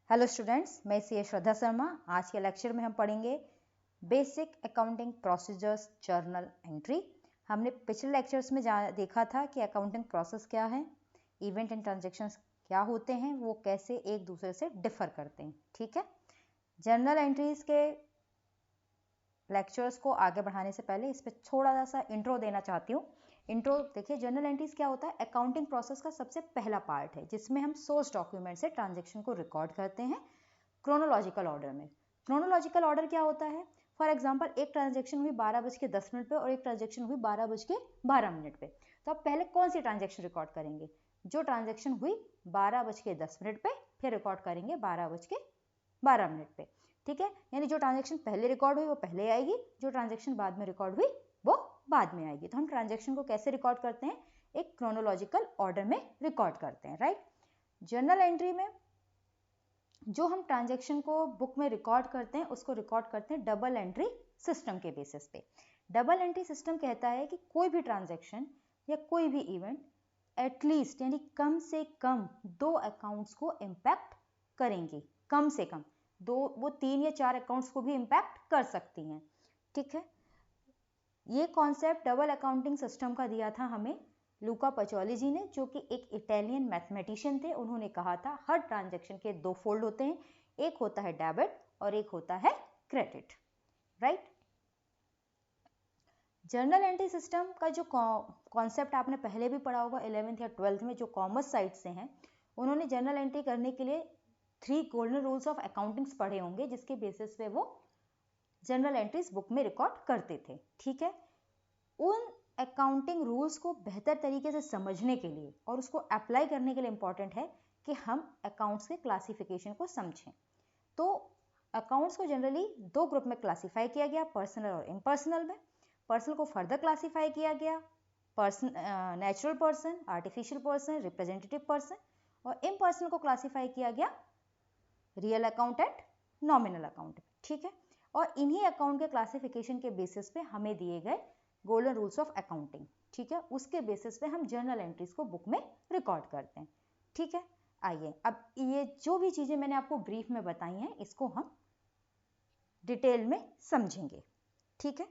Hello students, मैं सी श्रद्धा शर्मा। आज के लेक्चर में हम पढ़ेंगे basic accounting procedures journal entry. हमने पिछले लेक्चर्स में देखा था कि अकाउंटिंग प्रोसेस क्या है, इवेंट एंड ट्रांजैक्शंस क्या होते हैं, वो कैसे एक दूसरे से डिफर करते हैं। ठीक है, जर्नल एंट्रीज के लेक्चर्स को आगे बढ़ाने से पहले इस पर थोड़ा सा इंट्रो देना चाहती हूँ। इंट्रो देखिए, जर्नल एंट्रीज क्या होता है? अकाउंटिंग प्रोसेस का सबसे पहला पार्ट है जिसमें हम सोर्स डॉक्यूमेंट से ट्रांजैक्शन को रिकॉर्ड करते हैं क्रोनोलॉजिकल ऑर्डर में। क्रोनोलॉजिकल ऑर्डर क्या होता है? फॉर एग्जांपल, एक ट्रांजैक्शन हुई 12:10 पे और एक ट्रांजैक्शन हुई 12:12 पे, तो आप पहले कौन सी ट्रांजैक्शन रिकॉर्ड करेंगे? जो ट्रांजैक्शन हुई 12:10 पे, फिर रिकॉर्ड करेंगे 12:12 पे। ठीक है, यानी जो ट्रांजैक्शन पहले रिकॉर्ड हुई वो पहले आएगी, जो ट्रांजैक्शन बाद में रिकॉर्ड हुई वो बाद में आएगी। तो हम ट्रांजैक्शन को कैसे रिकॉर्ड करते हैं? एक क्रोनोलॉजिकल ऑर्डर में रिकॉर्ड करते हैं, राइट। जर्नल एंट्री में जो हम ट्रांजैक्शन को बुक में रिकॉर्ड करते हैं उसको रिकॉर्ड करते हैं डबल एंट्री सिस्टम के बेसिस पे। डबल एंट्री सिस्टम कहता है कि कोई भी ट्रांजैक्शन या कोई भी इवेंट एटलीस्ट यानी कम से कम 2 अकाउंट्स को इम्पैक्ट करेंगी। कम से कम 2, वो 3 या 4 अकाउंट्स को भी इम्पैक्ट कर सकती हैं। ठीक है, ये कॉन्सेप्ट डबल अकाउंटिंग सिस्टम का दिया था हमें लूका पचौली जी ने, जो कि एक इटालियन मैथमेटिशियन थे। उन्होंने कहा था हर ट्रांजैक्शन के 2 फोल्ड होते हैं, एक होता है डेबिट और एक होता है credit, right. Journal entry system का जो कॉन्सेप्ट आपने पहले भी पढ़ा होगा 11th या 12th में, जो कॉमर्स साइड से हैं, उन्होंने जर्नल एंट्री करने के लिए 3 गोल्डन रूल्स ऑफ अकाउंटिंग्स पढ़े होंगे, जिसके बेसिस पे वो जर्नल एंट्रीज बुक में रिकॉर्ड करते थे। ठीक है, उन अकाउंटिंग रूल्स को बेहतर तरीके से समझने के लिए और उसको अप्लाई करने के लिए इंपॉर्टेंट है कि हम अकाउंट्स के क्लासिफिकेशन को समझें। तो अकाउंट्स को जनरली 2 ग्रुप में क्लासिफाई किया गया, पर्सनल और इम्पर्सनल में। पर्सनल को फर्दर क्लासिफाई किया गया natural person, artificial person, representative person, और इम्पर्सनल को क्लासिफाई किया गया real account and nominal account. ठीक है, और इन्हीं अकाउंट के क्लासिफिकेशन के बेसिस पे हमें दिए गए गोल्डन रूल्स ऑफ अकाउंटिंग। ठीक है, उसके बेसिस पे हम जर्नल एंट्रीज को बुक में रिकॉर्ड करते हैं। ठीक है, आइए अब ये जो भी चीजें मैंने आपको ब्रीफ में बताई हैं इसको हम डिटेल में समझेंगे। ठीक है,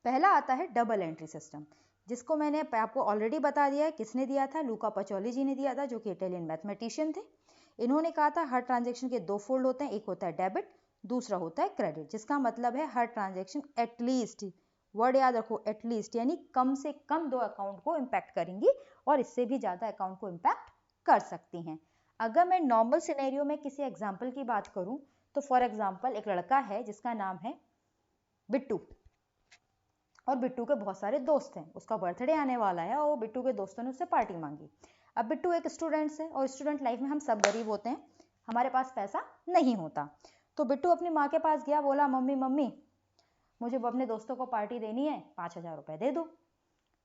पहला आता है डबल एंट्री सिस्टम, जिसको मैंने आपको ऑलरेडी बता दिया है। किसने दिया था? लूका पचौली जी ने दिया था, जो कि इटालियन मैथमेटिशियन थे। इन्होंने कहा था हर ट्रांजैक्शन के 2 फोल्ड होते हैं, एक होता है डेबिट, दूसरा होता है क्रेडिट, जिसका मतलब है हर ट्रांजैक्शन एटलीस्ट, वर्ड याद रखो, एटलीस्ट यानी कम से कम 2 अकाउंट को इम्पैक्ट करेंगी और इससे भी ज्यादा अकाउंट को इम्पैक्ट कर सकती हैं। अगर मैं नॉर्मल सिनेरियो में किसी एग्जाम्पल की बात करूं तो फॉर एग्जाम्पल एक लड़का है जिसका नाम है बिट्टू, और बिट्टू के बहुत सारे दोस्त हैं। उसका बर्थडे आने वाला है और बिट्टू के दोस्तों ने उससे पार्टी मांगी। अब बिट्टू एक स्टूडेंट है और स्टूडेंट लाइफ में हम सब गरीब होते हैं, हमारे पास पैसा नहीं होता। तो बिट्टू अपनी माँ के पास गया, बोला मम्मी मम्मी मुझे अपने दोस्तों को पार्टी देनी है, 5,000 रुपए दे दो।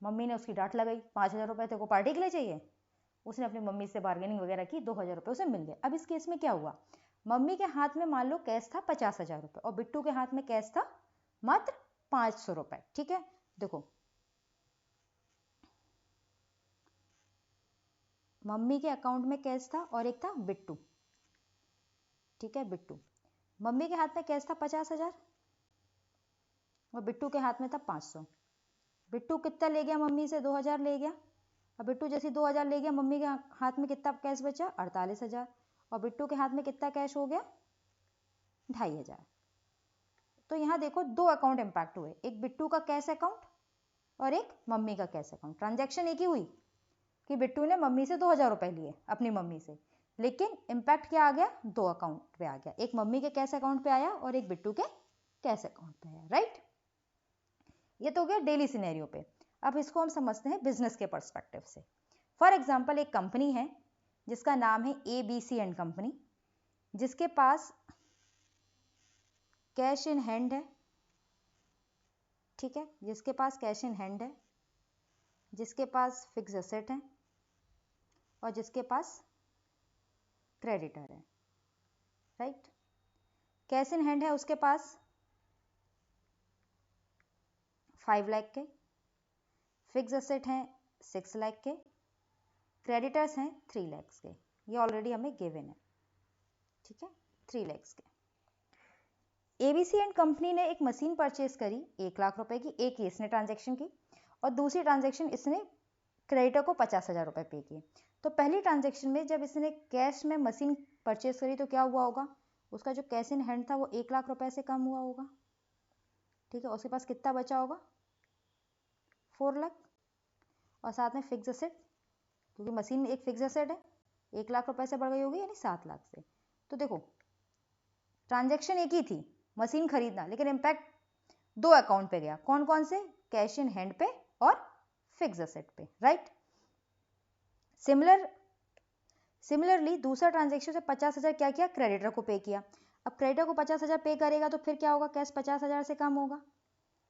मम्मी ने उसकी डांट लगाई, 5,000 रुपए तेरे को पार्टी के लिए चाहिए? उसने अपनी मम्मी से बार्गेनिंग वगैरह की, 2,000 रुपए उसे मिल गए। अब इस केस में क्या हुआ? मम्मी के हाथ में मान लो कैश था 50,000 रुपए और बिट्टू के हाथ में कैश था मात्र 500 रुपए। ठीक है, देखो मम्मी के अकाउंट में कैश था और एक था बिट्टू। ठीक है, बिट्टू, मम्मी के हाथ में कैश था 50,000 और बिट्टू के हाथ में था 500। बिट्टू कितना ले गया? मम्मी से 2,000 ले गया। अब बिट्टू जैसे 2,000 ले गया, मम्मी के हाथ में कितना कैश बचा? 48,000। और बिट्टू के हाथ में कितना कैश हो गया? 2,500। तो यहाँ देखो 2 अकाउंट इंपैक्ट हुए, एक बिट्टू का कैश अकाउंट और एक मम्मी का कैश अकाउंट। ट्रांजैक्शन एक ही हुई कि बिट्टू ने मम्मी से 2,000 रुपए लिए अपनी मम्मी से, लेकिन इंपैक्ट क्या आ गया? 2 अकाउंट पे आ गया, एक मम्मी के कैश अकाउंट पे आया और एक बिट्टू के कैश अकाउंट पे आया, राइट। ये तो हो गया डेली सिनेरियो पे। अब इसको हम समझते हैं बिजनेस के पर्सपेक्टिव से। फॉर एग्जाम्पल, एक कंपनी है जिसका नाम है ABC एंड कंपनी, जिसके पास कैश इन हैंड है। ठीक है, जिसके पास कैश इन हैंड है, जिसके पास फिक्स एसेट है और जिसके पास क्रेडिटर है, राइट। कैश इन हैंड है उसके पास 5 लाख के, फिक्स एसेट हैं 6 लाख के, क्रेडिटर्स हैं 3 लाख के। ये ऑलरेडी हमें गिवन है, ठीक है, 3 lakhs के। एबीसी एंड कंपनी ने एक मशीन परचेज करी 1 लाख रुपए की, एक ही इसने ट्रांजैक्शन की, और दूसरी ट्रांजैक्शन इसने क्रेडिटर को 50,000 रुपए पे किए। तो पहली ट्रांजैक्शन में जब इसने कैश में मशीन परचेज करी तो क्या हुआ होगा, उसका जो कैश इन हैंड था वो 1 लाख रुपए से कम हुआ होगा। ठीक है, उसके पास कितना बचा होगा, 4 लाख, और साथ में फिक्स एसेट, क्योंकि मशीन एक फिक्स एसेट है, 1 लाख रुपए से बढ़ गई होगी, यानी 7 लाख से। तो देखो ट्रांजैक्शन एक ही थी, मशीन खरीदना, लेकिन इम्पैक्ट 2 अकाउंट पे गया। कौन कौन से, कैश इन हैंड पे और फिक्स एसेट पे, राइट। सिमिलरली दूसरा ट्रांजैक्शन से 50,000 क्या किया, क्रेडिटर को पे किया। अब क्रेडिटर को 50,000 पे करेगा तो फिर क्या होगा, कैश 50,000 से कम होगा।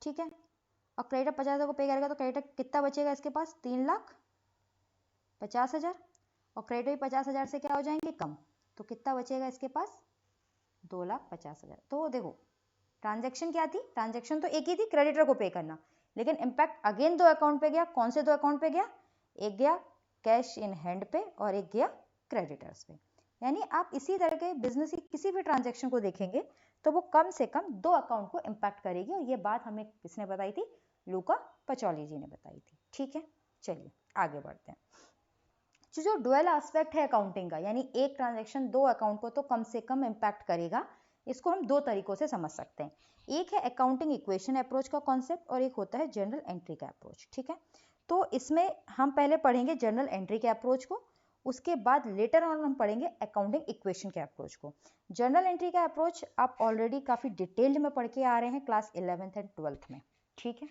ठीक है, और क्रेडिटर 50,000 को पे करेगा तो क्रेडिटर कितना बचेगा इसके पास, 3,50,000, और क्रेडिटर भी 50,000 से क्या हो जाएंगे, कम, तो कितना बचेगा इसके पास, 2,50,000। तो देखो ट्रांजैक्शन क्या थी, ट्रांजैक्शन तो एक ही थी, क्रेडिटर को पे करना, लेकिन इम्पैक्ट अगेन 2 अकाउंट पे गया। कौन से 2 अकाउंट पे गया, एक गया कैश इन हैंड पे और एक गया क्रेडिटर्स पे। यानी आप इसी तरह के बिजनेस की किसी भी ट्रांजैक्शन को देखेंगे तो वो कम से कम 2 अकाउंट को इम्पैक्ट करेगी, और ये बात हमें किसने बताई थी, लूका पचौली जी ने बताई थी। ठीक है, चलिए आगे बढ़ते हैं। जो डुअल एस्पेक्ट है अकाउंटिंग का, यानी एक ट्रांजैक्शन 2 अकाउंट को तो कम से कम इम्पैक्ट करेगा, इसको हम 2 तरीकों से समझ सकते हैं। एक है अकाउंटिंग इक्वेशन अप्रोच का कॉन्सेप्ट, और एक होता है जनरल एंट्री का अप्रोच। ठीक है, तो इसमें हम पहले पढ़ेंगे जनरल एंट्री के अप्रोच को, उसके बाद लेटर ऑन हम पढ़ेंगे अकाउंटिंग इक्वेशन के अप्रोच को। जनरल एंट्री का अप्रोच आप ऑलरेडी काफी डिटेल्ड में पढ़ के आ रहे हैं क्लास 11th एंड 12th में। ठीक है,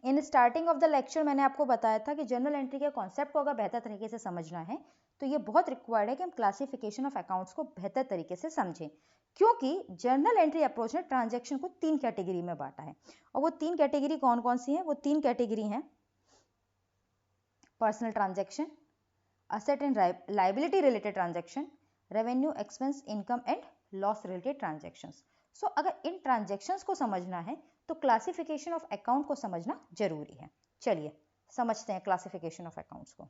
in starting of the lecture मैंने आपको बताया था कि जनरल एंट्री के कॉन्सेप्ट को अगर बेहतर तरीके से समझना है तो ये बहुत रिक्वायर्ड है कि हम क्लासिफिकेशन ऑफ अकाउंट्स को बेहतर तरीके से समझें, क्योंकि जनरल एंट्री अप्रोच ने ट्रांजैक्शन को 3 कैटेगरी में बांटा है। और वो 3 कैटेगरी कौन कौन सी हैं, वो 3 कैटेगरी हैं, personal transaction, asset and liability related transaction, revenue expense income and loss related transactions. So अगर इन ट्रांजैक्शंस को समझना है तो क्लासिफिकेशन ऑफ अकाउंट को समझना जरूरी है। चलिए समझते हैं क्लासिफिकेशन ऑफ अकाउंट्स को।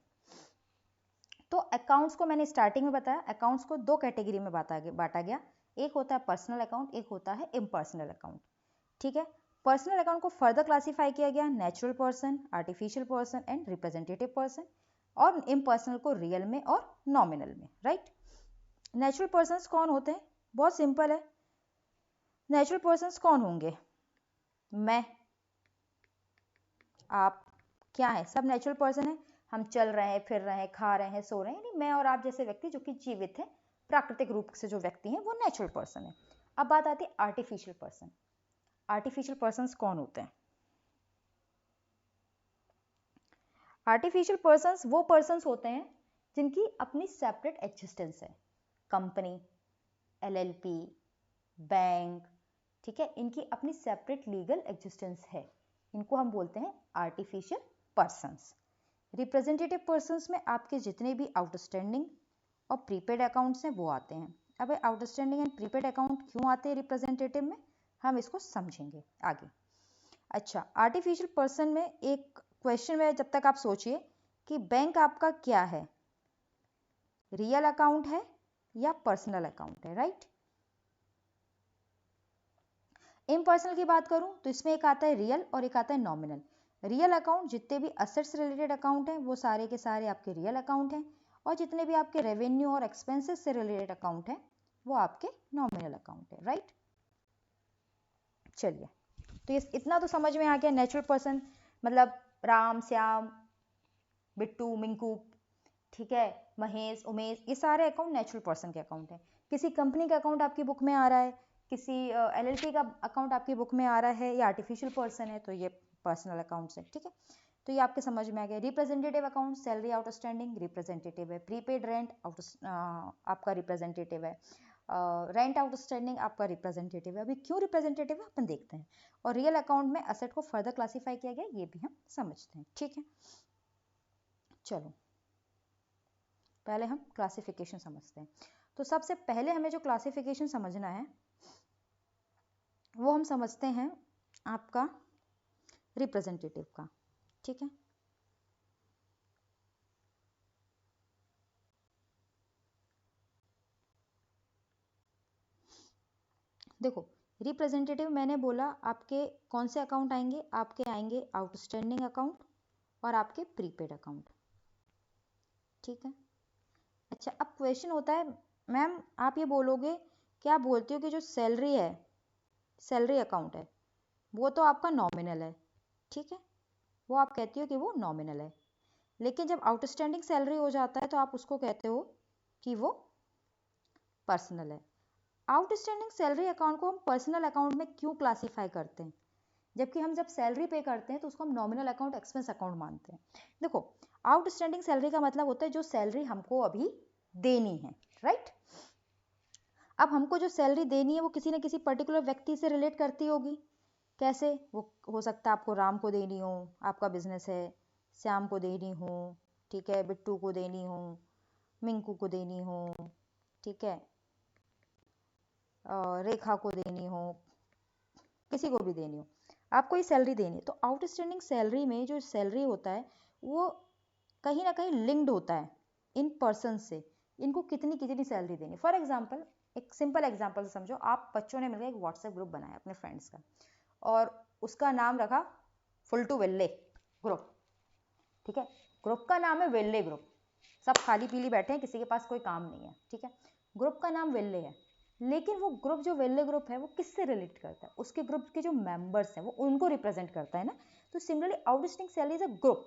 तो अकाउंट्स को मैंने स्टार्टिंग में बताया, अकाउंट्स को 2 कैटेगरी में बांटा गया, एक होता है पर्सनल अकाउंट, एक होता है इम्पर्सनल अकाउंट। ठीक है, पर्सनल अकाउंट को फर्दर क्लासिफाई किया गया natural person, artificial person and representative person, और इम्पर्सनल को रियल में और नॉमिनल में, राइट। नेचुरल पर्सन्स कौन होते हैं, बहुत सिंपल है, नेचुरल पर्सन्स कौन होंगे, मैं, आप, क्या है, सब नेचुरल पर्सन है। हम चल रहे हैं, फिर रहे हैं, खा रहे हैं, सो रहे हैं, यानी मैं और आप जैसे व्यक्ति जो कि जीवित है, प्राकृतिक रूप से जो व्यक्ति हैं वो नेचुरल पर्सन है। अब बात आती है आर्टिफिशियल पर्सन। आर्टिफिशियल पर्सन्स कौन होते हैं, आर्टिफिशियल पर्सन्स वो पर्सन्स होते हैं जिनकी अपनी सेपरेट एग्जिस्टेंस है, कंपनी, एलएलपी, बैंक, ठीक है, इनकी अपनी सेपरेट लीगल एग्जिस्टेंस है, इनको हम बोलते हैं आर्टिफिशियल पर्सन्स। रिप्रेजेंटेटिव पर्सन्स में आपके जितने भी आउटस्टैंडिंग और प्रीपेड अकाउंट्स हैं वो आते हैं। अब आउटस्टैंडिंग एंड प्रीपेड अकाउंट क्यों आते हैं रिप्रेजेंटेटिव में, हम इसको समझेंगे आगे। अच्छा, आर्टिफिशियल पर्सन में एक क्वेश्चन में जब तक आप सोचिए कि बैंक आपका क्या है, रियल अकाउंट है या पर्सनल अकाउंट है, राइट। इम्पर्सनल की बात करूं तो इसमें एक आता है रियल और एक आता है नॉमिनल। रियल अकाउंट जितने भी असेट्स रिलेटेड अकाउंट हैं वो सारे के सारे आपके रियल अकाउंट हैं, और जितने भी आपके रेवेन्यू और एक्सपेंसेस से रिलेटेड अकाउंट हैं वो आपके नॉमिनल अकाउंट है, राइट। चलिए, तो ये इतना तो समझ में आ गया, नेचुरल पर्सन मतलब राम, श्याम, बिट्टू, मिंकू, ठीक है, महेश, उमेश, ये सारे अकाउंट नेचुरल पर्सन के अकाउंट हैं। किसी कंपनी का अकाउंट आपकी बुक में आ रहा है, किसी एलएलपी का अकाउंट आपकी बुक में आ रहा है, या आर्टिफिशियल पर्सन है, तो ये पर्सनल अकाउंट्स है। ठीक है, तो ये आपके समझ में आ गया। Representative account, salary outstanding representative है, प्रीपेड रेंट आपका रिप्रेजेंटेटिव है, रेंट आउटस्टैंडिंग आपका रिप्रेजेंटेटिव है। अभी क्यों रिप्रेजेंटेटिव है अपन देखते हैं, और रियल अकाउंट में असेट को फर्दर क्लासीफाई किया गया ये भी हम समझते हैं। ठीक है, चलो पहले हम क्लासिफिकेशन समझते हैं। तो सबसे पहले हमें जो क्लासिफिकेशन समझना है वो हम समझते हैं आपका रिप्रेजेंटेटिव का। ठीक है, देखो रिप्रेजेंटेटिव मैंने बोला आपके कौन से अकाउंट आएंगे, आपके आएंगे आउटस्टैंडिंग अकाउंट और आपके प्रीपेड अकाउंट, ठीक है। अच्छा अब क्वेश्चन होता है मैम आप ये बोलोगे कि आप बोलती हो कि जो सैलरी है, सैलरी अकाउंट है वो तो आपका नॉमिनल है, ठीक है, वो आप कहती हो कि वो नॉमिनल है, लेकिन जब आउटस्टैंडिंग सैलरी हो जाता है तो आप उसको कहते हो कि वो पर्सनल है। आउटस्टैंडिंग सैलरी अकाउंट को हम पर्सनल अकाउंट में क्यों क्लासीफाई करते हैं, जबकि हम जब सैलरी पे करते हैं तो उसको हम नॉमिनल अकाउंट एक्सपेंस अकाउंट मानते हैं। देखो आउटस्टैंडिंग सैलरी का मतलब होता है जो सैलरी हमको अभी देनी है, राइट। अब हमको जो सैलरी देनी है वो किसी न किसी पर्टिकुलर व्यक्ति से रिलेट करती होगी, कैसे, वो हो सकता है आपको राम को देनी हो, आपका बिजनेस है, श्याम को देनी हो, ठीक है, बिट्टू को देनी हो, मिंकू को देनी हो, ठीक है, रेखा को देनी हो, किसी को भी देनी हो, आपको ये सैलरी देनी है। तो आउटस्टैंडिंग सैलरी में जो सैलरी होता है वो कहीं ना कहीं लिंक्ड होता है इन पर्सन से, इनको कितनी कितनी सैलरी देनी। फॉर एग्जाम्पल एक सिंपल एग्जाम्पल समझो, आप बच्चों ने मिलकर एक व्हाट्सएप ग्रुप बनाया अपने फ्रेंड्स का और उसका नाम रखा फुलटू वेल्ले ग्रुप, ठीक है, ग्रुप का नाम है वेल्ले ग्रुप, सब खाली पीली बैठे हैं, किसी के पास कोई काम नहीं है, ठीक है, ग्रुप का नाम वेल्ले है, लेकिन वो ग्रुप जो वेल्ले ग्रुप है वो किससे रिलेट करता है, उसके ग्रुप के जो मेंबर्स हैं वो उनको रिप्रेजेंट करता है ना। तो similarly outstanding salary is a group,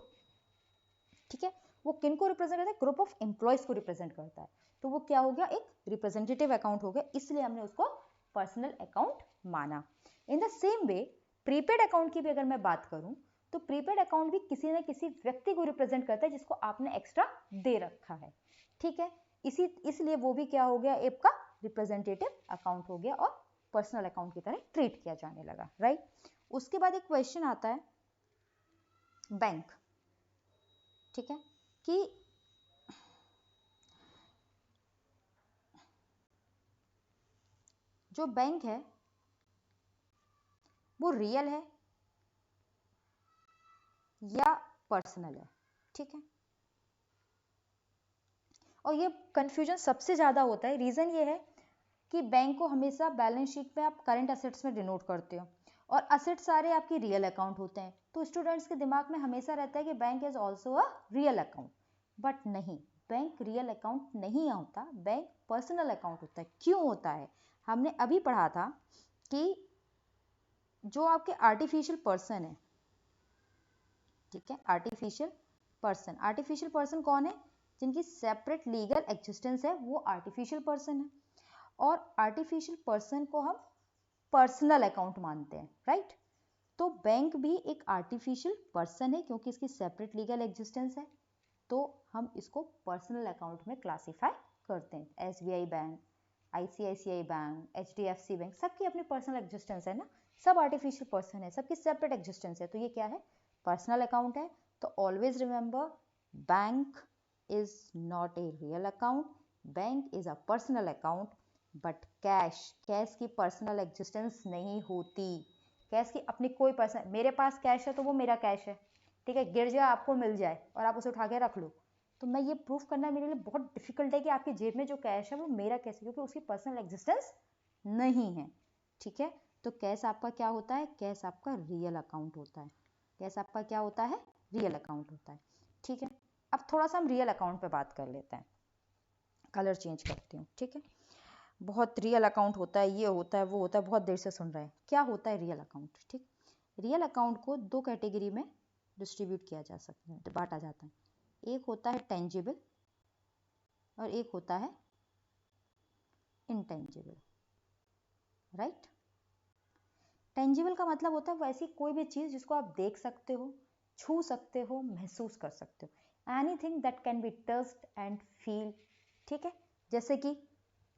ठीक है, वो किन को रिप्रेजेंट करता है, ग्रुप ऑफ एम्प्लॉयज को रिप्रेजेंट करता है, तो वो क्या हो गया, एक रिप्रेजेंटेटिव अकाउंट हो गया, इसलिए हमने उसको पर्सनल अकाउंट माना। In the same way prepaid account की भी अगर मैं बात करूं तो प्रीपेड अकाउंट भी किसी न किसी व्यक्ति को रिप्रेजेंट करता है जिसको आपने एक्स्ट्रा दे रखा है, ठीक है, इसलिए वो भी क्या हो गया, आपका रिप्रेजेंटेटिव अकाउंट हो गया और पर्सनल अकाउंट की तरह ट्रीट किया जाने लगा, राइट। उसके बाद एक क्वेश्चन आता है बैंक, ठीक है, कि जो बैंक है वो रियल है या पर्सनल है, ठीक है, और ये कंफ्यूजन सबसे ज्यादा होता है, रीजन ये है कि बैंक को हमेशा बैलेंस शीट में आप करंट असेट्स में डिनोट करते हो और असेट सारे आपकी रियल अकाउंट होते हैं, तो स्टूडेंट्स के दिमाग में हमेशा रहता है कि bank is also a real account, but नहीं, बैंक रियल अकाउंट नहीं होता, बैंक पर्सनल अकाउंट होता है। क्यों होता है, हमने अभी पढ़ा था कि जो आपके आर्टिफिशियल पर्सन है, ठीक है, आर्टिफिशियल पर्सन कौन है, जिनकी सेपरेट लीगल एग्जिस्टेंस है वो आर्टिफिशियल पर्सन है, और आर्टिफिशियल पर्सन को हम पर्सनल अकाउंट मानते हैं, राइट। तो बैंक भी एक आर्टिफिशियल पर्सन है क्योंकि इसकी सेपरेट लीगल एग्जिस्टेंस है, तो हम इसको पर्सनल अकाउंट में क्लासीफाई करते हैं। SBI bank, ICICI bank, HDFC bank, सबकी अपनी पर्सनल एग्जिस्टेंस है ना, सब आर्टिफिशियल पर्सन है, सबकी सेपरेट एग्जिस्टेंस है, तो ये क्या है, पर्सनल अकाउंट है। तो always remember bank is not a real account, bank is a personal account, but cash की पर्सनल एग्जिस्टेंस नहीं होती, कैश की अपनी कोई पर्सन, मेरे पास कैश है तो वो मेरा कैश है, ठीक है, गिर जाए आपको मिल जाए और आप उसे उठा के रख लो, तो मैं ये प्रूफ करना मेरे लिए बहुत डिफिकल्ट है कि आपकी जेब में जो कैश है वो मेरा कैश है, क्योंकि उसकी पर्सनल एग्जिस्टेंस नहीं है, ठीक है। तो कैश आपका क्या होता है, कैश आपका रियल अकाउंट होता है, कैश आपका क्या होता है, रियल अकाउंट होता है, ठीक है। अब थोड़ा सा हम रियल अकाउंट पे बात कर लेते हैं, कलर चेंज करती हूँ, ठीक है, बहुत रियल अकाउंट होता है, ये होता है, वो होता है, बहुत देर से सुन रहे हैं, क्या होता है रियल अकाउंट, ठीक। रियल अकाउंट को दो कैटेगरी में डिस्ट्रीब्यूट किया जा सकता है, बांटा जाता है, एक होता है टेंजिबल और एक होता है इनटेंजिबल, राइट। टेंजिबल का मतलब होता है वैसी कोई भी चीज जिसको आप देख सकते हो, छू सकते हो, महसूस कर सकते हो, anything that can be touched and feel, ठीक है, जैसे कि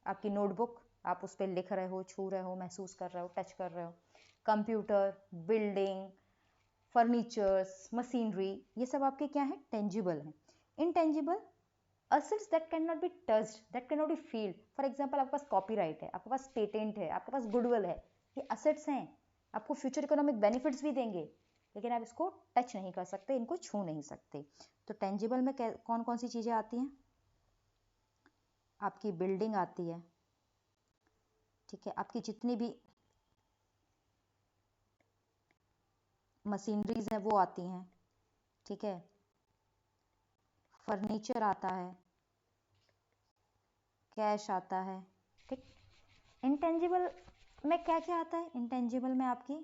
आपकी नोटबुक, आप उस पर लिख रहे हो, छू रहे हो, महसूस कर रहे हो, टच कर रहे हो, कंप्यूटर, बिल्डिंग, फर्नीचर्स, मशीनरी, ये सब आपके क्या है, टेंजिबल है। Intangible assets that cannot be touched, that cannot be feel, for example आपके पास कॉपीराइट है, आपके पास पेटेंट है, आपके पास गुडविल है, ये असेट्स हैं, आपको फ्यूचर इकोनॉमिक बेनिफिट्स भी देंगे, लेकिन आप इसको टच नहीं कर सकते, इनको छू नहीं सकते। तो टेंजिबल में कौन कौन सी चीजें आती हैं, आपकी बिल्डिंग आती है, ठीक है, आपकी जितनी भी मशीनरीज हैं वो आती हैं, ठीक है, फर्नीचर आता है, कैश आता है, ठीक। इंटेंजिबल में क्या क्या आता है? इंटेंजिबल में आपकी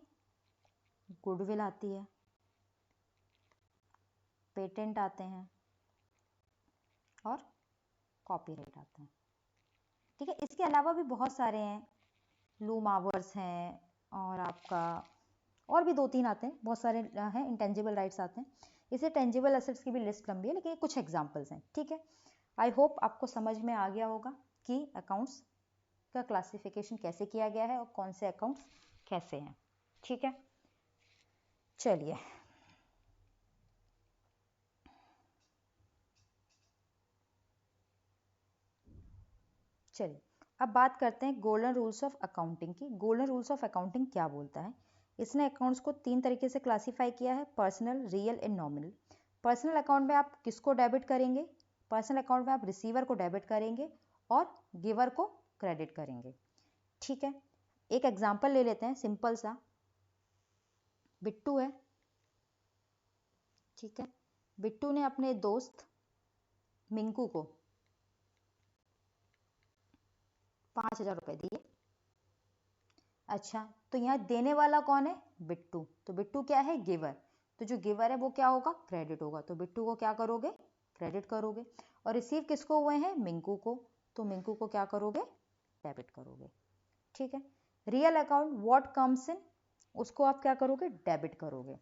गुडविल आती है, पेटेंट आते हैं और कॉपीराइट आते हैं, ठीक है। इसके अलावा भी बहुत सारे हैं, लूम आवर्स हैं और आपका और भी 2-3 आते हैं, बहुत सारे हैं, इंटेंजिबल राइट्स आते हैं। इसे टेंजिबल एसेट्स की भी लिस्ट लंबी है, लेकिन ये कुछ एग्जांपल्स हैं, ठीक है। आई होप आपको समझ में आ गया होगा कि अकाउंट्स का क्लासिफिकेशन कैसे किया गया है और कौन से अकाउंट्स कैसे हैं, ठीक है। चलिए अब बात करते हैं गोल्डन रूल्स ऑफ अकाउंटिंग की। गोल्डन रूल्स ऑफ अकाउंटिंग क्या बोलता है? इसने अकाउंट्स को 3 तरीके से क्लासिफाई किया है, personal, real and nominal. Personal account में आप किसको डेबिट करेंगे? पर्सनल अकाउंट में आप रिसीवर को डेबिट करेंगे और गिवर को क्रेडिट करेंगे, ठीक है। एक एग्जांपल ले लेते हैं, सिंपल सा। बिट्टू है, ठीक है, बिट्टू ने अपने दोस्त मिंकू को 5,000 रुपए दिए। अच्छा, तो यहाँ देने वाला कौन है? बिट्टू। तो बिट्टू क्या है? गिवर। तो जो गिवर है वो क्या होगा? क्रेडिट होगा। तो बिट्टू को क्या करोगे? क्रेडिट करोगे। और रिसीव किसको हुए हैं? मिंकू को। तो मिंकू को क्या करोगे? डेबिट करोगे, ठीक है। रियल अकाउंट, व्हाट कम्स इन, उसको आप क्या करोगे? डेबिट करोगे।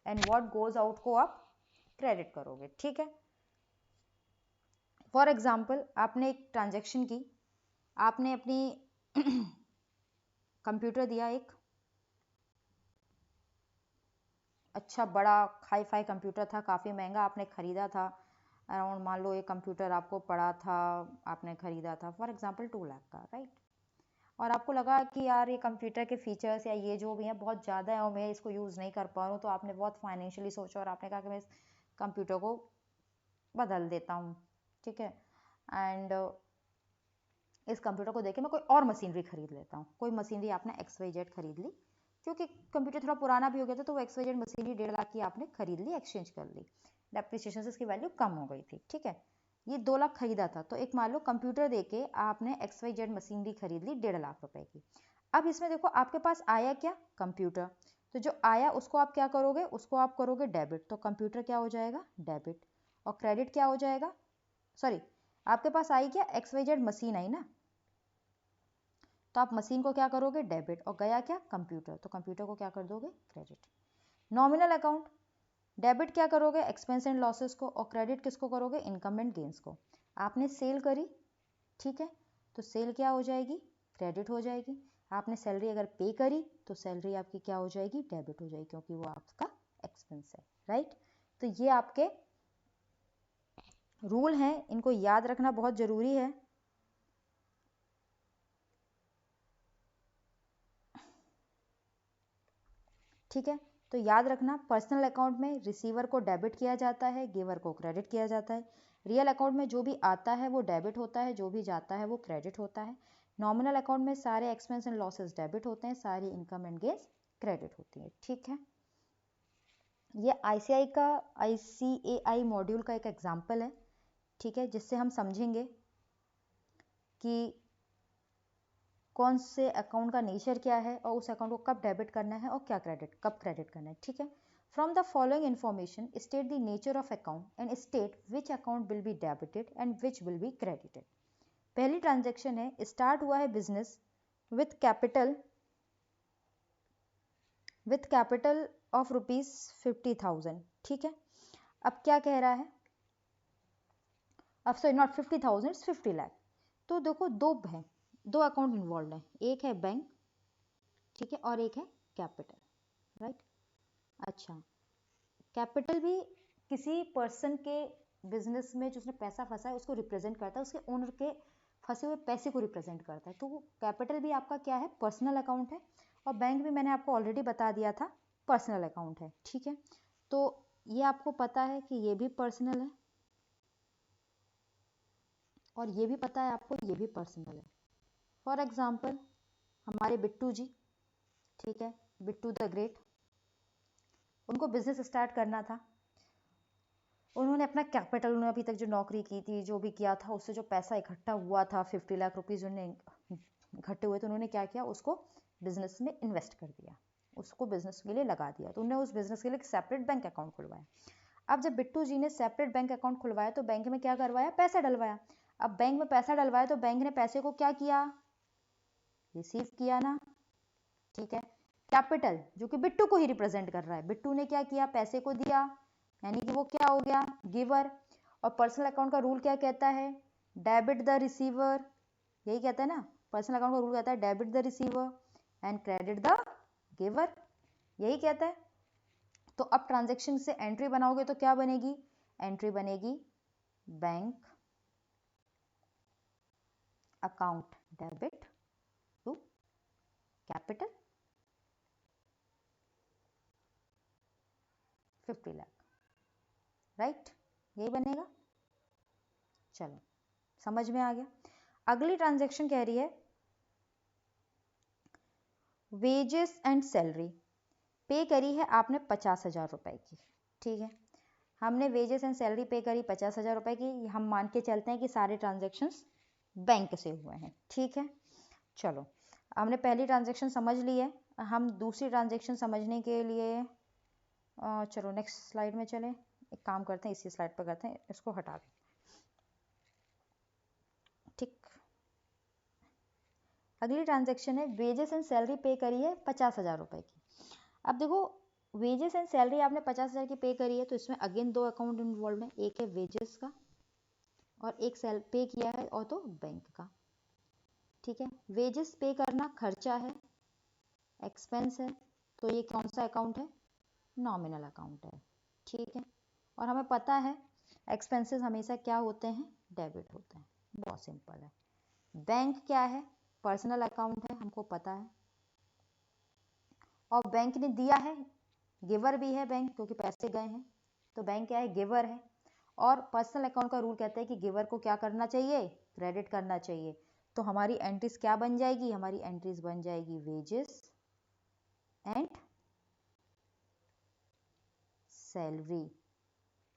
एंड व्हाट गोज आउट को आप क्रेडिट करोगे, ठीक है। फॉर एग्जाम्पल, आपने एक ट्रांजेक्शन की, आपने अपनी कंप्यूटर दिया, एक अच्छा बड़ा हाई फाई कंप्यूटर था, काफ़ी महंगा आपने ख़रीदा था, अराउंड मान लो ये कंप्यूटर आपको पड़ा था, आपने ख़रीदा था फॉर एग्जांपल 2 लाख का, राइट। और आपको लगा कि यार ये कंप्यूटर के फीचर्स या ये जो भी हैं बहुत ज़्यादा है और मैं इसको यूज़ नहीं कर पा रहा हूँ, तो आपने बहुत फाइनेंशियली सोचा और आपने कहा कि मैं इस कंप्यूटर को बदल देता हूँ, ठीक है। एंड इस कंप्यूटर को देख के मैं कोई और मशीनरी खरीद लेता हूँ। कोई मशीनरी आपने XYZ खरीद ली, क्योंकि कंप्यूटर थोड़ा पुराना भी हो गया था, तो वो XYZ मशीनरी 1.5 लाख की आपने खरीद ली, एक्सचेंज कर ली, डेप्रिसिएशन से इसकी वैल्यू कम हो गई थी, ठीक है। ये 2 लाख खरीदा था, तो एक मान लो कंप्यूटर देके आपने XYZ मशीनरी खरीद ली 1.5 लाख रुपए की। अब इसमें देखो आपके पास आया क्या? कंप्यूटर। तो जो आया उसको आप क्या करोगे? उसको आप करोगे डेबिट। तो कंप्यूटर क्या हो जाएगा? डेबिट। और क्रेडिट क्या हो जाएगा? सॉरी, आपके पास आई क्या? XYZ मशीन आई ना, तो आप मशीन को क्या करोगे? डेबिट। और गया क्या? कंप्यूटर। तो कंप्यूटर को क्या कर दोगे? क्रेडिट। नॉमिनल अकाउंट, डेबिट क्या करोगे? एक्सपेंस एंड लॉसेस को, और क्रेडिट किसको करोगे? इनकम एंड गेन्स को। आपने सेल करी, ठीक है, तो सेल क्या हो जाएगी? क्रेडिट हो जाएगी। आपने सैलरी अगर पे करी तो सैलरी आपकी क्या हो जाएगी? डेबिट हो जाएगी, क्योंकि वो आपका एक्सपेंस है, राइट। तो ये आपके रूल हैं, इनको याद रखना बहुत जरूरी है। ठीक है, तो याद रखना, पर्सनल अकाउंट में रिसीवर को डेबिट किया जाता है, गिवर को क्रेडिट किया जाता है। रियल अकाउंट में जो भी आता है वो डेबिट होता है, जो भी जाता है वो क्रेडिट होता है। नॉमिनल अकाउंट में सारे एक्सपेंस एंड लॉसेस डेबिट होते हैं, सारी इनकम एंड गेन्स क्रेडिट होती है, ठीक है। ये ICAI मॉड्यूल का एक एग्जाम्पल है, ठीक है, जिससे हम समझेंगे कि कौन से अकाउंट का नेचर क्या है और उस अकाउंट को कब डेबिट करना है और क्या कब क्रेडिट करना है, ठीक है। From the following information state the nature of account and state which account will be debited and which will be credited. पहली ट्रांजेक्शन है, स्टार्ट हुआ है बिजनेस विथ कैपिटल ऑफ ₹50,000, ठीक है। अब क्या कह रहा है? अब सॉरी, नॉट 50,000, इट्स 50 लाख। तो देखो दो अकाउंट इन्वॉल्व है, एक है बैंक, ठीक है, और एक है कैपिटल, राइट। अच्छा, कैपिटल भी किसी पर्सन के बिजनेस में जो उसने पैसा फंसा है उसको रिप्रेजेंट करता है, उसके ओनर के फंसे हुए पैसे को रिप्रेजेंट करता है। तो कैपिटल भी आपका क्या है? पर्सनल अकाउंट है। और बैंक भी मैंने आपको ऑलरेडी बता दिया था, पर्सनल अकाउंट है, ठीक है। तो ये आपको पता है कि ये भी पर्सनल है और ये भी पता है आपको ये भी पर्सनल है। फॉर एग्जाम्पल, हमारे बिट्टू जी, ठीक है, बिट्टू द ग्रेट, उनको बिजनेस स्टार्ट करना था। उन्होंने अपना कैपिटल, उन्होंने अभी तक जो नौकरी की थी, जो भी किया था, उससे जो पैसा इकट्ठा हुआ था 50 लाख रुपीज़ उन्हें इकट्ठे हुए, तो उन्होंने क्या किया, उसको बिजनेस में इन्वेस्ट कर दिया, उसको बिजनेस के लिए लगा दिया। तो उन्होंने उस बिजनेस के लिए एक सेपरेट बैंक अकाउंट खुलवाया। अब जब बिट्टू जी ने सेपरेट बैंक अकाउंट खुलवाया तो बैंक में क्या करवाया, पैसा डलवाया। अब बैंक में पैसा डलवाया तो बैंक ने पैसे को क्या किया, रिसीव किया ना, ठीक है। कैपिटल जो कि बिट्टू को ही रिप्रेजेंट कर रहा है, बिट्टू ने क्या किया, पैसे को दिया, यानी कि वो क्या हो गया, गिवर। और पर्सनल अकाउंट का रूल क्या कहता है, डेबिट द रिसीवर, यही कहता है ना, पर्सनल अकाउंट का रूल कहता है debit the receiver and credit the giver, यही कहता है। तो अब ट्रांजैक्शन से एंट्री बनाओगे तो क्या बनेगी, एंट्री बनेगी bank account debit to capital 50 lakh, right, यही बनेगा। चलो समझ में आ गया। अगली ट्रांजैक्शन कह रही है वेजेस एंड सैलरी, पे करी है आपने 50,000 रुपए की, ठीक है, हमने वेजेस एंड सैलरी पे करी 50,000 रुपए की, हम मान के चलते हैं कि सारे ट्रांजैक्शंस बैंक से हुए हैं, ठीक है। चलो हमने पहली ट्रांजैक्शन समझ ली है, हम दूसरी ट्रांजैक्शन समझने के लिए चलो नेक्स्ट स्लाइड में चलें, एक काम करते हैं, इसी स्लाइड पर करते हैं, इसको हटा दें, ठीक। अगली ट्रांजैक्शन है वेजेस एंड सैलरी पे करी है 50,000 रुपए की। अब देखो वेजेस एंड सैलरी आपने 50,000 की पे करी है, तो इसमें अगेन दो अकाउंट इन्वॉल्व है, एक है वेजेस का और एक सेल पे किया है और तो बैंक का, ठीक है। वेजेस पे करना खर्चा है, एक्सपेंस है, तो ये कौन सा अकाउंट है, नॉमिनल अकाउंट है, ठीक है। और हमें पता है एक्सपेंसेस हमेशा क्या होते हैं, डेबिट होते हैं, बहुत सिंपल है। बैंक क्या है, पर्सनल अकाउंट है, हमको पता है, और बैंक ने दिया है, गिवर भी है बैंक, क्योंकि पैसे गए हैं, तो बैंक क्या है, गिवर है। और पर्सनल अकाउंट का रूल कहता है कि गिवर को क्या करना चाहिए, क्रेडिट करना चाहिए। तो हमारी एंट्रीज क्या बन जाएगी, हमारी एंट्रीज बन जाएगी wages and salary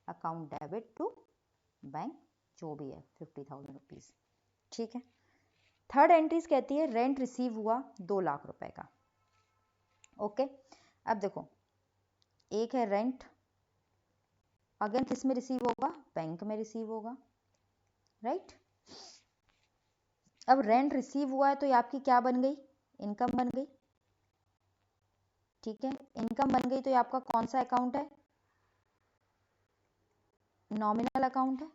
account debit to bank, जो भी है 50,000 रुपीज, ठीक है। थर्ड एंट्रीज कहती है रेंट रिसीव हुआ 2 लाख रुपए का, ओके। अब देखो एक है रेंट, अगेन किस में रिसीव होगा, बैंक में रिसीव होगा, राइट। अब रेंट रिसीव हुआ है तो ये आपकी क्या बन गई, इनकम बन गई, ठीक है। इनकम बन गई तो ये आपका कौन सा अकाउंट है, नॉमिनल अकाउंट है,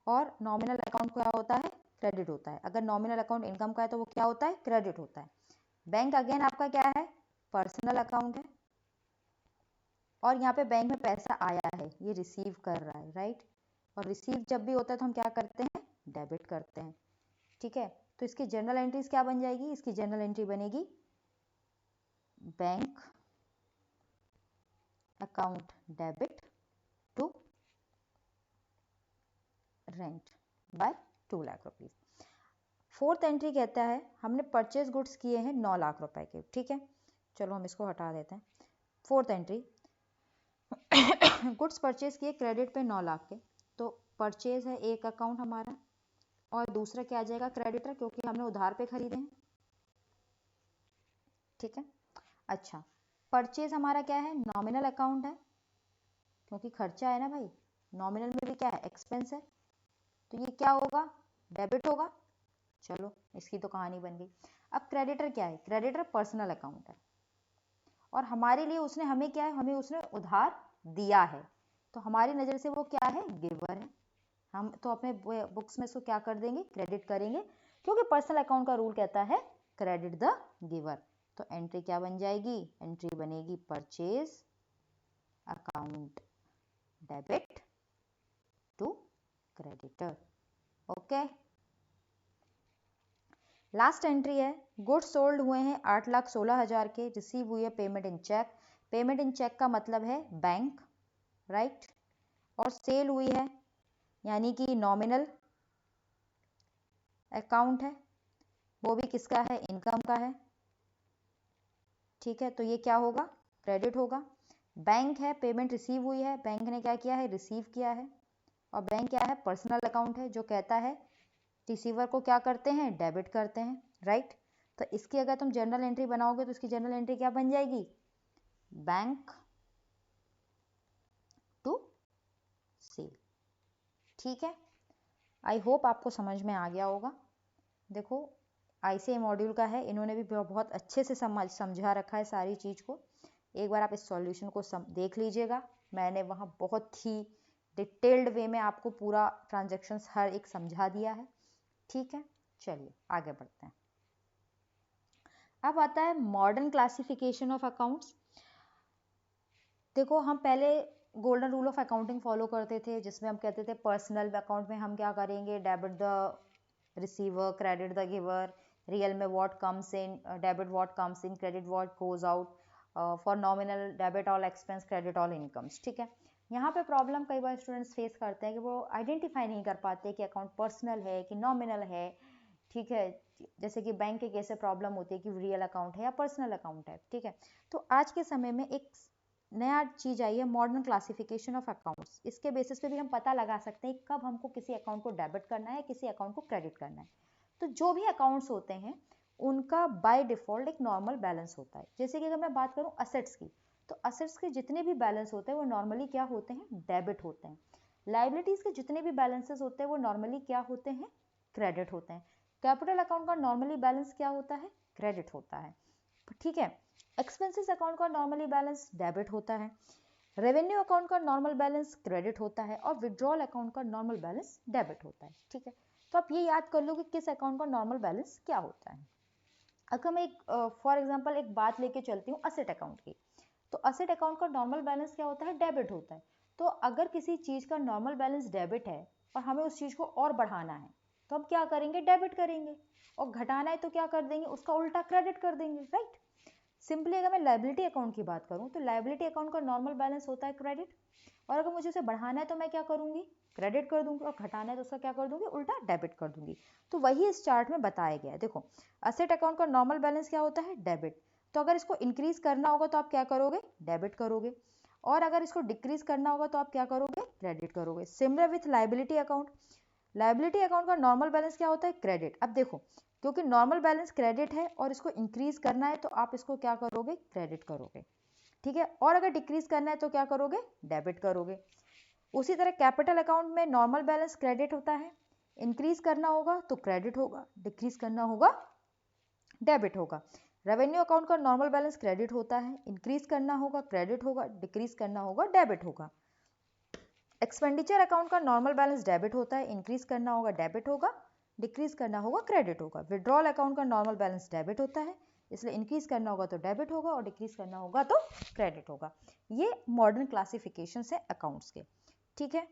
और नॉमिनल अकाउंट क्या होता है, क्रेडिट होता है। अगर नॉमिनल अकाउंट इनकम का है तो वो क्या होता है, क्रेडिट होता है। बैंक अगेन आपका क्या है, पर्सनल अकाउंट है, और यहाँ पे बैंक में पैसा आया है, ये रिसीव कर रहा है, राइट। और रिसीव जब भी होता है तो हम क्या करते हैं, डेबिट करते हैं, ठीक है। तो इसकी जनरल एंट्रीज क्या बन जाएगी, इसकी जनरल एंट्री बनेगी bank account debit to rent by 2 lakh rupees. Fourth entry कहता है हमने परचेज गुड्स किए हैं 9 लाख रुपए के, ठीक है। चलो हम इसको हटा देते हैं। फोर्थ एंट्री गुड्स परचेज किए क्रेडिट पे 9 लाख के, तो परचेज है एक अकाउंट हमारा, और दूसरा क्या आ जाएगा, क्रेडिटर, क्योंकि हमने उधार पे खरीदे हैं, ठीक है। अच्छा परचेज हमारा क्या है, नॉमिनल अकाउंट है, क्योंकि खर्चा है ना भाई, नॉमिनल में भी क्या है, एक्सपेंस है, तो ये क्या होगा, डेबिट होगा। चलो इसकी तो कहानी बन गई। अब क्रेडिटर क्या है, क्रेडिटर पर्सनल अकाउंट है, और हमारे लिए उसने हमें क्या है, हमें उसने उधार दिया है, तो हमारी नज़र से वो क्या है, गिवर है। हम तो अपने बुक्स में इसको क्या कर देंगे, क्रेडिट करेंगे, क्योंकि पर्सनल अकाउंट का रूल कहता है क्रेडिट द गिवर। तो एंट्री क्या बन जाएगी, एंट्री बनेगी purchase account debit to creditor, okay. Last entry है गुड्स सोल्ड हुए हैं 8,16,000 के, रिसीव हुई है payment in cheque, payment in cheque का मतलब है बैंक, राइट। और सेल हुई है यानी कि नॉमिनल अकाउंट है, वो भी किसका है, इनकम का है। ठीक है, तो ये क्या होगा, क्रेडिट होगा। बैंक है, पेमेंट रिसीव हुई है, बैंक ने क्या किया है, रिसीव किया है। और बैंक क्या है, पर्सनल अकाउंट है, जो कहता है रिसीवर को क्या करते हैं, डेबिट करते हैं, राइट। तो इसकी अगर तुम जर्नल एंट्री बनाओगे तो इसकी जर्नल एंट्री क्या बन जाएगी, बैंक टू सेल। ठीक है, आई होप आपको समझ में आ गया होगा। देखो ICAI मॉड्यूल का है, इन्होंने भी बहुत अच्छे से समझा रखा है सारी चीज़ को। एक बार आप इस सॉल्यूशन को देख लीजिएगा, मैंने वहाँ बहुत ही डिटेल्ड वे में आपको पूरा ट्रांजैक्शंस हर एक समझा दिया है। ठीक है, चलिए आगे बढ़ते हैं। अब आता है मॉडर्न क्लासिफिकेशन ऑफ अकाउंट्स। देखो हम पहले golden rule of accounting follow करते थे, जिसमें हम कहते थे पर्सनल अकाउंट में हम क्या करेंगे, debit the receiver, credit the giver, real में what comes in, debit what comes in, credit what goes out, for nominal debit all expense, credit all incomes. ठीक है, यहाँ पे प्रॉब्लम कई बार स्टूडेंट्स फेस करते हैं कि वो आइडेंटिफाई नहीं कर पाते कि अकाउंट पर्सनल है कि नॉमिनल है। ठीक है, जैसे कि बैंक के केस से प्रॉब्लम होती है कि रियल अकाउंट है या पर्सनल अकाउंट है। ठीक है, तो आज के समय में एक नया चीज आई है, मॉडर्न क्लासिफिकेशन ऑफ अकाउंट्स। इसके बेसिस पे भी हम पता लगा सकते हैं कब हमको किसी अकाउंट को डेबिट करना है, किसी अकाउंट को क्रेडिट करना है। तो जो भी अकाउंट्स होते हैं उनका बाय डिफॉल्ट एक नॉर्मल बैलेंस होता है। जैसे कि अगर मैं बात करूं असेट्स की, तो असेट्स के जितने भी बैलेंस होते हैं वो नॉर्मली क्या होते हैं, डेबिट होते हैं। लाइबिलिटीज के जितने भी बैलेंसेस होते हैं वो नॉर्मली क्या होते हैं, क्रेडिट होते हैं। कैपिटल अकाउंट का नॉर्मली बैलेंस क्या होता है, क्रेडिट होता है। ठीक है, एक्सपेंसेस अकाउंट का नॉर्मली बैलेंस डेबिट होता है, रेवेन्यू अकाउंट का नॉर्मल बैलेंस क्रेडिट होता है, और विड्रॉल अकाउंट का नॉर्मल बैलेंस डेबिट होता है। ठीक है, तो आप ये याद कर लो कि किस अकाउंट का नॉर्मल बैलेंस क्या होता है। अगर मैं एक फॉर एग्जांपल एक बात लेके चलती हूँ असेट अकाउंट की, तो असेट अकाउंट का नॉर्मल बैलेंस क्या होता है, डेबिट होता है। तो अगर किसी चीज का नॉर्मल बैलेंस डेबिट है और हमें उस चीज को और बढ़ाना है, तो हम क्या करेंगे, डेबिट करेंगे। और घटाना है तो क्या कर देंगे, उसका उल्टा क्रेडिट कर देंगे, राइट। सिंपली अगर मैं लाइबिलिटी अकाउंट की बात करूं तो लाइबिलिटी अकाउंट का नॉर्मल बैलेंस होता है क्रेडिट, और अगर मुझे उसे बढ़ाना है तो मैं क्या करूंगी, क्रेडिट कर दूंगी, और घटाना है तो उसका क्या कर दूंगी, उल्टा डेबिट कर दूंगी। तो वही इस चार्ट में बताया गया है। देखो असेट अकाउंट का नॉर्मल बैलेंस क्या होता है, डेबिट। तो अगर इसको इंक्रीज करना होगा तो आप क्या करोगे, डेबिट करोगे, और अगर इसको डिक्रीज करना होगा तो आप क्या करोगे, क्रेडिट करोगे। Similar with liability account, liability account का नॉर्मल बैलेंस क्या होता है, क्रेडिट। अब देखो क्योंकि नॉर्मल बैलेंस क्रेडिट है और इसको इंक्रीज करना है तो आप इसको क्या करोगे, क्रेडिट करोगे। ठीक है, और अगर डिक्रीज करना है तो क्या करोगे, डेबिट करोगे। उसी तरह कैपिटल अकाउंट में नॉर्मल बैलेंस क्रेडिट होता है, इंक्रीज करना होगा तो क्रेडिट होगा, डिक्रीज करना होगा डेबिट होगा। रेवेन्यू अकाउंट का नॉर्मल बैलेंस क्रेडिट होता है, इंक्रीज करना होगा क्रेडिट होगा, डिक्रीज करना होगा डेबिट होगा। एक्सपेंडिचर अकाउंट का नॉर्मल बैलेंस डेबिट होता है, इंक्रीज करना होगा डेबिट होगा, डिक्रीज करना होगा क्रेडिट होगा। विड्रॉल अकाउंट का नॉर्मल बैलेंस डेबिट होता है, इसलिए इंक्रीज करना होगा तो डेबिट होगा और डिक्रीज करना होगा तो क्रेडिट होगा। ये मॉडर्न क्लासिफिकेशन है अकाउंट्स के। ठीक है,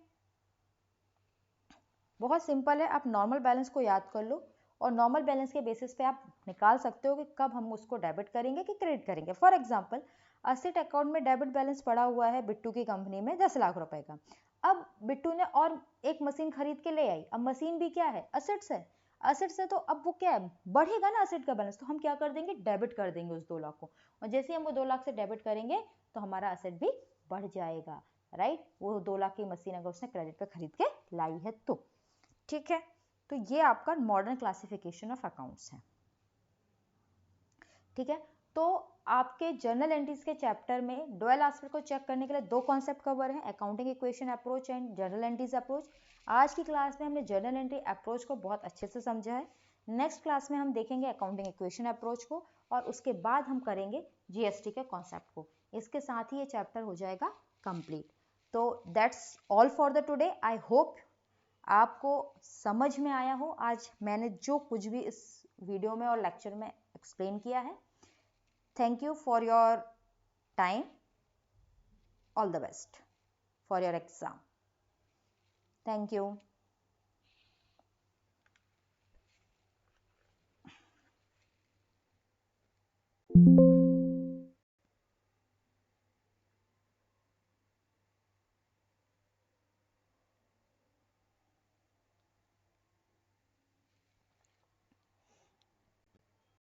बहुत सिंपल है, आप नॉर्मल बैलेंस को याद कर लो और नॉर्मल बैलेंस के बेसिस पे आप निकाल सकते हो कि कब हम उसको डेबिट करेंगे कि क्रेडिट करेंगे। फॉर एग्जांपल असेट अकाउंट में डेबिट बैलेंस पड़ा हुआ है बिट्टू की कंपनी में 10 लाख रुपए का। अब बिट्टू ने और एक मशीन खरीद के ले आई, अब मशीन भी क्या है, असेट्स है। असेट्स है तो अब वो क्या है, बढ़ेगा ना असेट का बैलेंस, तो हम क्या कर देंगे, डेबिट कर देंगे उस 2 लाख को। और जैसे ही हम वो 2 लाख से डेबिट करेंगे तो हमारा असेट भी बढ़ जाएगा, राइट। वो 2 लाख की मशीन अगर उसने क्रेडिट पे खरीद के लाई है तो। ठीक है, तो ये आपका मॉडर्न क्लासिफिकेशन ऑफ अकाउंट्स है। ठीक है, तो आपके जर्नल एंट्रीज के चैप्टर में डुअल एस्पेक्ट को चेक करने के लिए 2 कॉन्सेप्ट कवर हैं, accounting equation approach and journal entries approach. आज की क्लास में हमने जर्नल एंट्री अप्रोच को बहुत अच्छे से समझा है। नेक्स्ट क्लास में हम देखेंगे अकाउंटिंग इक्वेशन अप्रोच को, और उसके बाद हम करेंगे जीएसटी के कॉन्सेप्ट को। इसके साथ ही ये चैप्टर हो जाएगा कंप्लीट। तो that's all for the today. I hope आपको समझ में आया हो आज मैंने जो कुछ भी इस वीडियो में और लेक्चर में एक्सप्लेन किया है। Thank you for your time, all the best for your exam. Thank you.